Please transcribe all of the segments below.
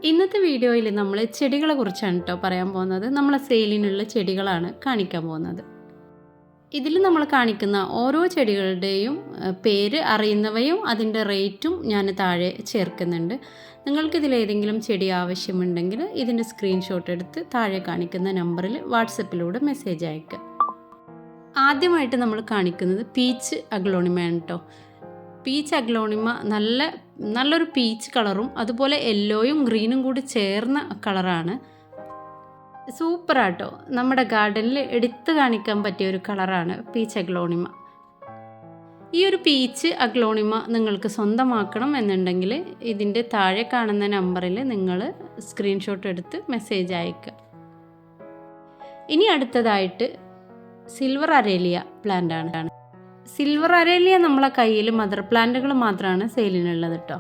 ഇന്നത്തെ വീഡിയോയിൽ നമ്മൾ ചെടികളെ കുറിച്ചാണ് കേട്ടോ പറയാൻ പോകുന്നത്. നമ്മളെ സെയിലിനുള്ള ചെടികളാണ് കാണിക്കാൻ പോകുന്നത്. ഇതിൽ നമ്മൾ കാണിക്കുന്ന ഓരോ ചെടികളുടെയും പേര് അറിയുന്നവയും അതിൻ്റെ റേറ്റും ഞാൻ താഴെ ചേർക്കുന്നുണ്ട്. നിങ്ങൾക്കിതിലേതെങ്കിലും ചെടി ആവശ്യമുണ്ടെങ്കിൽ ഇതിൻ്റെ സ്ക്രീൻഷോട്ട് എടുത്ത് താഴെ കാണിക്കുന്ന നമ്പറിൽ വാട്സപ്പിലൂടെ മെസ്സേജ് അയക്കുക. ആദ്യമായിട്ട് നമ്മൾ കാണിക്കുന്നത് പീച്ച് അഗ്ലോണിമയാണ് കേട്ടോ. പീച്ച് അഗ്ലോണിമ നല്ലൊരു പീച്ച് കളറും അതുപോലെ യെല്ലോയും ഗ്രീനും കൂടി ചേർന്ന കളറാണ്. സൂപ്പറാട്ടോ, നമ്മുടെ ഗാർഡനിൽ എടുത്തു കാണിക്കാൻ പറ്റിയ ഒരു കളറാണ് പീച്ച് അഗ്ലോണിമ. ഈ ഒരു പീച്ച് അഗ്ലോണിമ നിങ്ങൾക്ക് സ്വന്തമാക്കണം എന്നുണ്ടെങ്കിൽ ഇതിൻ്റെ താഴെ കാണുന്ന നമ്പറിൽ നിങ്ങൾ സ്ക്രീൻഷോട്ട് എടുത്ത് മെസ്സേജ് അയക്കുക. ഇനി അടുത്തതായിട്ട് സിൽവർ അരേലിയ പ്ലാന്റ് ആണ്. സിൽവർ അരേലിയ നമ്മളെ കയ്യിൽ മദർ പ്ലാന്റുകൾ മാത്രമാണ് സെയിലിനുള്ളത് കേട്ടോ.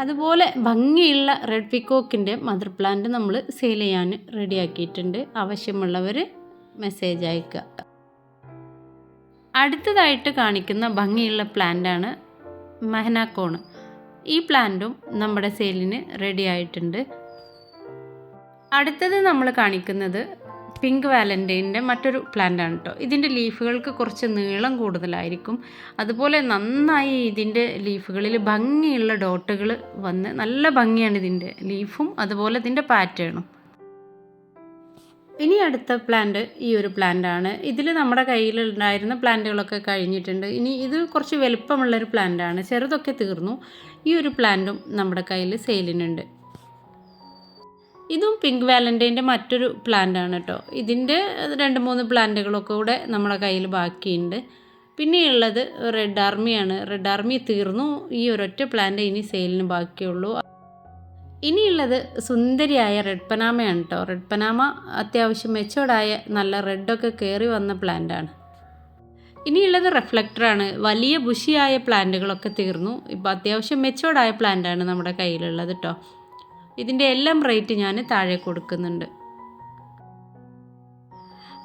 അതുപോലെ ഭംഗിയുള്ള റെഡ് പിക്കോക്കിൻ്റെ മദർ പ്ലാന്റ് നമ്മൾ സെയിൽ ചെയ്യാൻ റെഡിയാക്കിയിട്ടുണ്ട്. ആവശ്യമുള്ളവർ മെസ്സേജ് അയക്കുക. അടുത്തതായിട്ട് കാണിക്കുന്ന ഭംഗിയുള്ള പ്ലാന്റാണ് മെഹനാക്കോൺ. ഈ പ്ലാന്റും നമ്മുടെ സെയിലിന് റെഡി ആയിട്ടുണ്ട്. അടുത്തത് നമ്മൾ കാണിക്കുന്നത് പിങ്ക് വാലൻറ്റൈൻ്റെ മറ്റൊരു പ്ലാന്റാണ് കേട്ടോ. ഇതിൻ്റെ ലീഫുകൾക്ക് കുറച്ച് നീളം കൂടുതലായിരിക്കും. അതുപോലെ നന്നായി ഇതിൻ്റെ ലീഫുകളിൽ ഭംഗിയുള്ള ഡോട്ടുകൾ വന്ന് നല്ല ഭംഗിയാണ് ഇതിൻ്റെ ലീഫും അതുപോലെ ഇതിൻ്റെ പാറ്റേണും. ഇനി അടുത്ത പ്ലാന്റ് ഈ ഒരു പ്ലാന്റാണ്. ഇതിൽ നമ്മുടെ കയ്യിലുണ്ടായിരുന്ന പ്ലാന്റുകളൊക്കെ കഴിഞ്ഞിട്ടുണ്ട്. ഇനി ഇത് കുറച്ച് വലുപ്പമുള്ളൊരു പ്ലാന്റാണ്. ചെറുതൊക്കെ തീർന്നു. ഈ ഒരു പ്ലാന്റും നമ്മുടെ കയ്യിൽ സെയിലിനുണ്ട്. ഇതും പിങ്ക് വാലൻറ്റൈൻ്റെ മറ്റൊരു പ്ലാന്റാണ് കേട്ടോ. ഇതിൻ്റെ 2-3 പ്ലാന്റുകളൊക്കെ കൂടെ നമ്മുടെ കയ്യിൽ ബാക്കിയുണ്ട്. പിന്നെയുള്ളത് റെഡ് ആർമിയാണ്. റെഡ് ആർമി തീർന്നു. ഈ ഒരൊറ്റ പ്ലാന്റ് ഇനി സെയിലിന് ബാക്കിയുള്ളൂ. ഇനിയുള്ളത് സുന്ദരിയായ റെഡ് പനാമയാണ് കേട്ടോ. റെഡ് പനാമ അത്യാവശ്യം മെച്ചോർഡായ നല്ല റെഡൊക്കെ കയറി വന്ന പ്ലാന്റാണ്. ഇനിയുള്ളത് റിഫ്ലക്ടറാണ്. വലിയ ബുഷിയായ പ്ലാന്റുകളൊക്കെ തീർന്നു. ഇപ്പോൾ അത്യാവശ്യം മെച്ചോർഡായ പ്ലാന്റാണ് നമ്മുടെ കയ്യിലുള്ളത് കേട്ടോ. ഇതിൻ്റെ എല്ലാം റേറ്റ് ഞാൻ താഴെ കൊടുക്കുന്നുണ്ട്.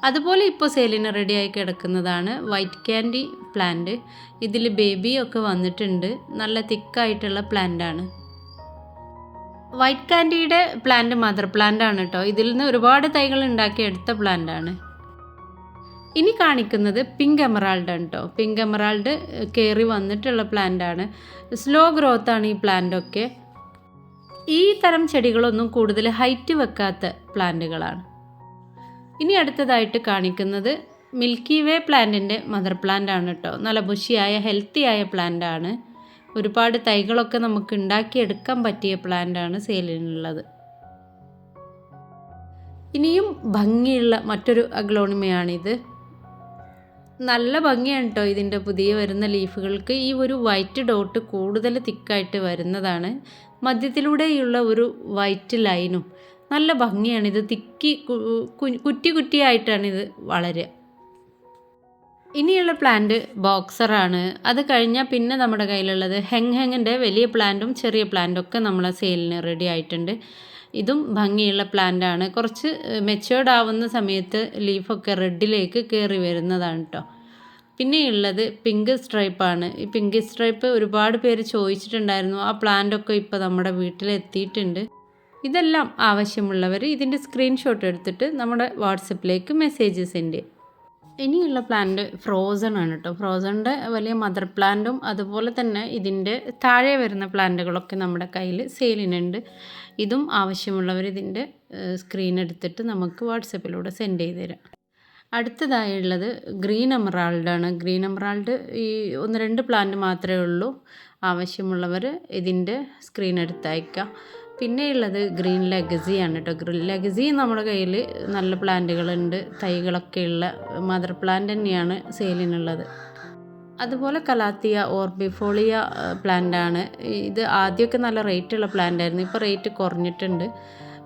അതുപോലെ ഇപ്പോൾ സെയിലിന് റെഡിയായി കിടക്കുന്നതാണ് വൈറ്റ് ക്യാൻഡി പ്ലാന്റ്. ഇതിൽ ബേബിയൊക്കെ വന്നിട്ടുണ്ട്. നല്ല തിക്കായിട്ടുള്ള പ്ലാന്റാണ്. വൈറ്റ് ക്യാൻഡിയുടെ പ്ലാന്റ് മദർ പ്ലാന്റ് ആണ് കേട്ടോ. ഇതിൽ നിന്ന് ഒരുപാട് തൈകൾ ഉണ്ടാക്കിയെടുത്ത പ്ലാന്റാണ്. ഇനി കാണിക്കുന്നത് പിങ്ക് എമറാൾഡ് ആണ് കേട്ടോ. പിങ്ക് എമറാൾഡ് കയറി വന്നിട്ടുള്ള പ്ലാന്റാണ്. സ്ലോ ഗ്രോത്താണ് ഈ പ്ലാന്റൊക്കെ. ഈ തരം ചെടികളൊന്നും കൂടുതൽ ഹൈറ്റ് വെക്കാത്ത പ്ലാന്റുകളാണ്. ഇനി അടുത്തതായിട്ട് കാണിക്കുന്നത് മിൽക്കി വേ പ്ലാന്റിൻ്റെ മദർ പ്ലാന്റ് ആണ് കേട്ടോ. നല്ല ബുഷിയായ ഹെൽത്തിയായ പ്ലാന്റ് ആണ്. ഒരുപാട് തൈകളൊക്കെ നമുക്ക് ഉണ്ടാക്കിയെടുക്കാൻ പറ്റിയ പ്ലാന്റ് ആണ് സെയിലിനുള്ളത്. ഇനിയും ഭംഗിയുള്ള മറ്റൊരു അഗ്ലോണിമയാണിത്. നല്ല ഭംഗിയാണ് കേട്ടോ. ഇതിൻ്റെ പുതിയ വരുന്ന ലീഫുകൾക്ക് ഈ ഒരു വൈറ്റ് ഡോട്ട് കൂടുതൽ തിക്കായിട്ട് വരുന്നതാണ്. മധ്യത്തിലൂടെയുള്ള ഒരു വൈറ്റ് ലൈനും നല്ല ഭംഗിയാണ്. ഇത് തിക്കി കുറ്റി കുറ്റിയായിട്ടാണിത് വളരുക. ഇനിയുള്ള പ്ലാന്റ് ബോക്സറാണ്. അത് കഴിഞ്ഞാൽ പിന്നെ നമ്മുടെ കയ്യിലുള്ളത് ഹെങ്ങിൻ്റെ വലിയ പ്ലാന്റും ചെറിയ പ്ലാന്റും ഒക്കെ നമ്മളെ സെയിലിന് റെഡി ആയിട്ടുണ്ട്. ഇതും ഭംഗിയുള്ള പ്ലാന്റാണ്. കുറച്ച് മെച്ചുവേർഡ് ആവുന്ന സമയത്ത് ലീഫൊക്കെ റെഡിലേക്ക് കയറി വരുന്നതാണ് കേട്ടോ. പിന്നെയുള്ളത് പിങ്ക് സ്ട്രൈപ്പാണ്. ഈ പിങ്ക് സ്ട്രൈപ്പ് ഒരുപാട് പേര് ചോദിച്ചിട്ടുണ്ടായിരുന്നു. ആ പ്ലാന്റൊക്കെ ഇപ്പോൾ നമ്മുടെ വീട്ടിലെത്തിയിട്ടുണ്ട്. ഇതെല്ലാം ആവശ്യമുള്ളവർ ഇതിൻ്റെ സ്ക്രീൻഷോട്ട് എടുത്തിട്ട് നമ്മുടെ വാട്സപ്പിലേക്ക് മെസ്സേജ് സെൻഡ് ചെയ്യും. ഇനിയുള്ള പ്ലാന്റ് ഫ്രോസൺ ആണ് കേട്ടോ. ഫ്രോസണിൻ്റെ വലിയ മദർ പ്ലാന്റും അതുപോലെ തന്നെ ഇതിൻ്റെ താഴെ വരുന്ന പ്ലാന്റുകളൊക്കെ നമ്മുടെ കയ്യിൽ സെയിലിനുണ്ട്. ഇതും ആവശ്യമുള്ളവർ ഇതിൻ്റെ സ്ക്രീൻ എടുത്തിട്ട് നമുക്ക് വാട്സപ്പിലൂടെ സെൻഡ് ചെയ്ത് തരാം. അടുത്തതായുള്ളത് ഗ്രീൻ എമറാൾഡാണ്. ഗ്രീൻ എമറാൾഡ് ഈ 1-2 പ്ലാന്റ് മാത്രമേ ഉള്ളൂ. ആവശ്യമുള്ളവർ ഇതിൻ്റെ സ്ക്രീൻ എടുത്ത് അയക്കാം. പിന്നെയുള്ളത് ഗ്രീൻ ലെഗസിയാണ് കേട്ടോ. ഗ്രീൻ ലെഗസി നമ്മുടെ കയ്യിൽ നല്ല പ്ലാന്റുകളുണ്ട്. തൈകളൊക്കെയുള്ള മദർ പ്ലാന്റ് തന്നെയാണ് സെയിലിനുള്ളത്. അതുപോലെ കലാത്തിയ ഓർബിഫോളിയ പ്ലാന്റാണ്. ഇത് ആദ്യമൊക്കെ നല്ല റേറ്റുള്ള പ്ലാന്റായിരുന്നു. ഇപ്പോൾ റേറ്റ് കുറഞ്ഞിട്ടുണ്ട്.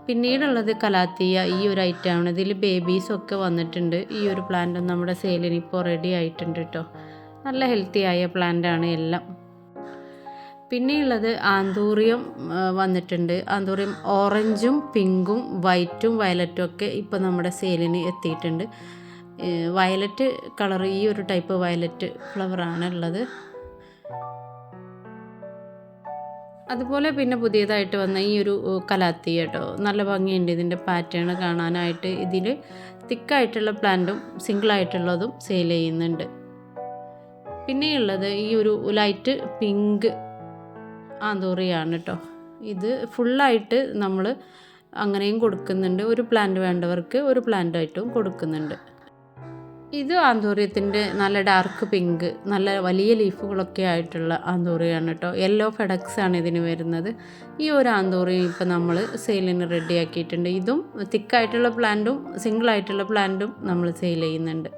പിന്നീടുള്ളത് കലാത്തിയ ഈ ഒരു ഐറ്റമാണ്. ഇതിൽ ബേബീസൊക്കെ വന്നിട്ടുണ്ട്. ഈ ഒരു പ്ലാന്റും നമ്മുടെ സെയിലിന് ഇപ്പോൾ റെഡി ആയിട്ടുണ്ട് കേട്ടോ. നല്ല ഹെൽത്തി ആയ പ്ലാന്റാണ് എല്ലാം. പിന്നെയുള്ളത് ആന്തൂറിയം വന്നിട്ടുണ്ട്. ആന്തൂറിയം ഓറഞ്ചും പിങ്കും വൈറ്റും വയലറ്റും ഒക്കെ ഇപ്പോൾ നമ്മുടെ സെയിലിന് എത്തിയിട്ടുണ്ട്. വയലറ്റ് കളർ ഈ ഒരു ടൈപ്പ് വയലറ്റ് ഫ്ലവറാണ് ഉള്ളത്. അതുപോലെ പിന്നെ പുതിയതായിട്ട് വന്ന ഈ ഒരു കലാത്തി കേട്ടോ, നല്ല ഭംഗിയുണ്ട് ഇതിൻ്റെ പാറ്റേൺ കാണാനായിട്ട്. ഇതിൽ തിക്കായിട്ടുള്ള പ്ലാന്റും സിംഗിളായിട്ടുള്ളതും സെയിൽ ചെയ്യുന്നുണ്ട്. പിന്നെയുള്ളത് ഈ ഒരു ലൈറ്റ് പിങ്ക് ആന്തൂറിയാണ് കേട്ടോ. ഇത് ഫുള്ളായിട്ട് നമ്മൾ അങ്ങനെയും കൊടുക്കുന്നുണ്ട്. ഒരു പ്ലാന്റ് വേണ്ടവർക്ക് ഒരു പ്ലാന്റായിട്ടും കൊടുക്കുന്നുണ്ട്. ഇത് ആന്തൂറിയത്തിൻ്റെ നല്ല ഡാർക്ക് പിങ്ക്, നല്ല വലിയ ലീഫുകളൊക്കെ ആയിട്ടുള്ള ആന്തൂറിയാണ് കേട്ടോ. യെല്ലോ ഫെഡക്സ് ആണ് ഇതിന് വരുന്നത്. ഈ ഒരു ആന്തൂറിയം ഇപ്പോൾ നമ്മൾ സെയിലിന് റെഡി ആക്കിയിട്ടുണ്ട്. ഇതും തിക്കായിട്ടുള്ള പ്ലാന്റും സിംഗിളായിട്ടുള്ള പ്ലാന്റും നമ്മൾ സെയിൽ ചെയ്യുന്നുണ്ട്.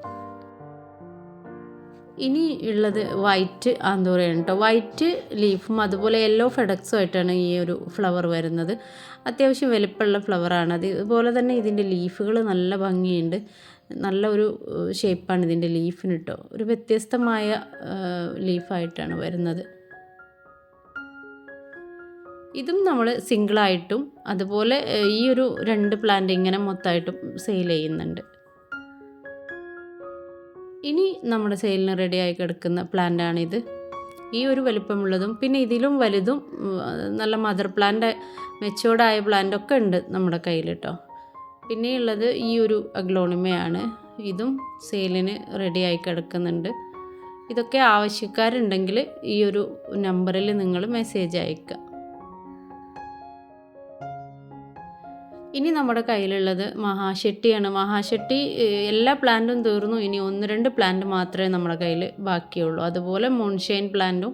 ഇനി ഉള്ളത് വൈറ്റ് ആന്തൂറിയാണ് കേട്ടോ. വൈറ്റ് ലീഫും അതുപോലെ യെല്ലോ ഫെഡക്സും ആയിട്ടാണ് ഈ ഒരു ഫ്ലവർ വരുന്നത്. അത്യാവശ്യം വലിപ്പമുള്ള ഫ്ലവറാണ്. അതുപോലെ തന്നെ ഇതിൻ്റെ ലീഫുകൾ നല്ല ഭംഗിയുണ്ട്. നല്ല ഒരു ഷേപ്പാണ് ഇതിൻ്റെ ലീഫിന് കേട്ടോ. ഒരു വ്യത്യസ്തമായ ലീഫായിട്ടാണ് വരുന്നത്. ഇതും നമ്മൾ സിംഗിളായിട്ടും അതുപോലെ ഈ ഒരു 2 പ്ലാന്റ് ഇങ്ങനെ മൊത്തമായിട്ടും സെയിൽ ചെയ്യുന്നുണ്ട്. ഇനി നമ്മുടെ സെയിലിന് റെഡിയായി കിടക്കുന്ന പ്ലാന്റാണിത്. ഈ ഒരു വലിപ്പമുള്ളതും പിന്നെ ഇതിലും വലുതും നല്ല മദർ പ്ലാന്റ്, മെച്ചോർഡായ പ്ലാന്റൊക്കെ ഉണ്ട് നമ്മുടെ കയ്യിൽ കേട്ടോ. പിന്നെയുള്ളത് ഈ ഒരു അഗ്ലോണിമയാണ്. ഇതും സെയിലിന് റെഡിയായി കിടക്കുന്നുണ്ട്. ഇതൊക്കെ ആവശ്യക്കാരുണ്ടെങ്കിൽ ഈ ഒരു നമ്പറിൽ നിങ്ങൾ മെസ്സേജ് അയക്കുക. ഇനി നമ്മുടെ കയ്യിലുള്ളത് മഹാശെട്ടിയാണ്. മഹാശെട്ടി എല്ലാ പ്ലാന്റും തീർന്നു. ഇനി 1-2 പ്ലാന്റ് മാത്രമേ നമ്മുടെ കയ്യിൽ ബാക്കിയുള്ളൂ. അതുപോലെ മൂൺഷൈൻ പ്ലാന്റും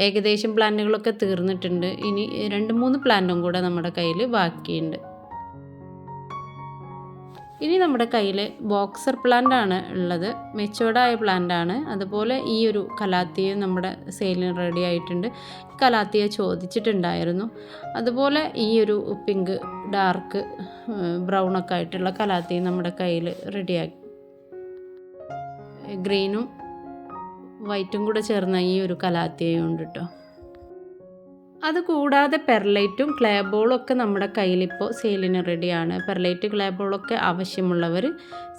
ഏകദേശം പ്ലാന്റുകളൊക്കെ തീർന്നിട്ടുണ്ട്. ഇനി 2-3 പ്ലാന്റും കൂടെ നമ്മുടെ കയ്യിൽ ബാക്കിയുണ്ട്. ഇനി നമ്മുടെ കയ്യിൽ ബോക്സർ പ്ലാന്റ് ആണ് ഉള്ളത്. മെച്ചോർഡായ പ്ലാന്റ് ആണ്. അതുപോലെ ഈ ഒരു കലാത്തിയും നമ്മുടെ സെയിലിന് റെഡി ആയിട്ടുണ്ട്. കലാത്തിയെ ചോദിച്ചിട്ടുണ്ടായിരുന്നു. അതുപോലെ ഈ ഒരു പിങ്ക് ഡാർക്ക് ബ്രൗണൊക്കെ ആയിട്ടുള്ള കലാത്തിയും നമ്മുടെ കയ്യിൽ റെഡിയാക്കി. ഗ്രീനും വൈറ്റും കൂടെ ചേർന്ന ഈ ഒരു കലാത്തിയും ഉണ്ട് കേട്ടോ. അതുകൂടാതെ പെർലൈറ്റും ക്ലേ ബോളും ഒക്കെ നമ്മുടെ കയ്യിലിപ്പോൾ സെയിലിന് റെഡിയാണ്. പെർലൈറ്റ് ക്ലേ ബോളൊക്കെ ആവശ്യമുള്ളവർ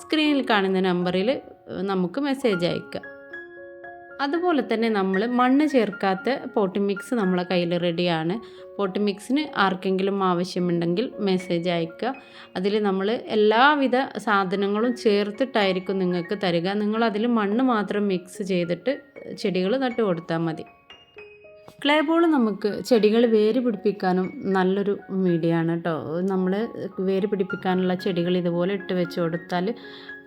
സ്ക്രീനിൽ കാണുന്ന നമ്പറിൽ നമുക്ക് മെസ്സേജ് അയക്കുക. അതുപോലെ തന്നെ നമ്മൾ മണ്ണ് ചേർക്കാത്ത പോട്ടി മിക്സ് നമ്മളെ കയ്യിൽ റെഡിയാണ്. പോട്ടി മിക്സിന് ആർക്കെങ്കിലും ആവശ്യമുണ്ടെങ്കിൽ മെസ്സേജ് അയക്കുക. അതിൽ നമ്മൾ എല്ലാവിധ സാധനങ്ങളും ചേർത്തിട്ടായിരിക്കും നിങ്ങൾക്ക് തരിക. നിങ്ങൾ അതിൽ മണ്ണ് മാത്രം മിക്സ് ചെയ്തിട്ട് ചെടികൾ നട്ടു കൊടുത്താൽ മതി. ക്ലേ ബോൾ നമുക്ക് ചെടികൾ വേര് പിടിപ്പിക്കാനും നല്ലൊരു മീഡിയമാണ് കേട്ടോ. നമ്മൾ വേര് പിടിപ്പിക്കാനുള്ള ചെടികൾ ഇതുപോലെ ഇട്ട് വെച്ച് കൊടുത്താൽ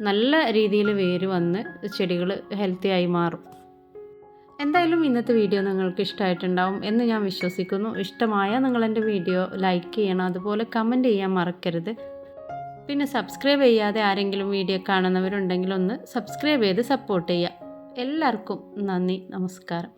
നല്ല രീതിയിൽ വേര് വന്ന് ചെടികൾ ഹെൽത്തി ആയി മാറും. എന്തായാലും ഇന്നത്തെ വീഡിയോ നിങ്ങൾക്ക് ഇഷ്ടമായിട്ടുണ്ടാവും എന്ന് ഞാൻ വിശ്വസിക്കുന്നു. ഇഷ്ടമായാൽ നിങ്ങൾ എൻ്റെ വീഡിയോ ലൈക്ക് ചെയ്യണം. അതുപോലെ കമൻറ്റ് ചെയ്യാൻ മറക്കരുത്. പിന്നെ സബ്സ്ക്രൈബ് ചെയ്യാതെ ആരെങ്കിലും വീഡിയോ കാണുന്നവരുണ്ടെങ്കിൽ ഒന്ന് സബ്സ്ക്രൈബ് ചെയ്ത് സപ്പോർട്ട് ചെയ്യുക. എല്ലാവർക്കും നന്ദി, നമസ്കാരം.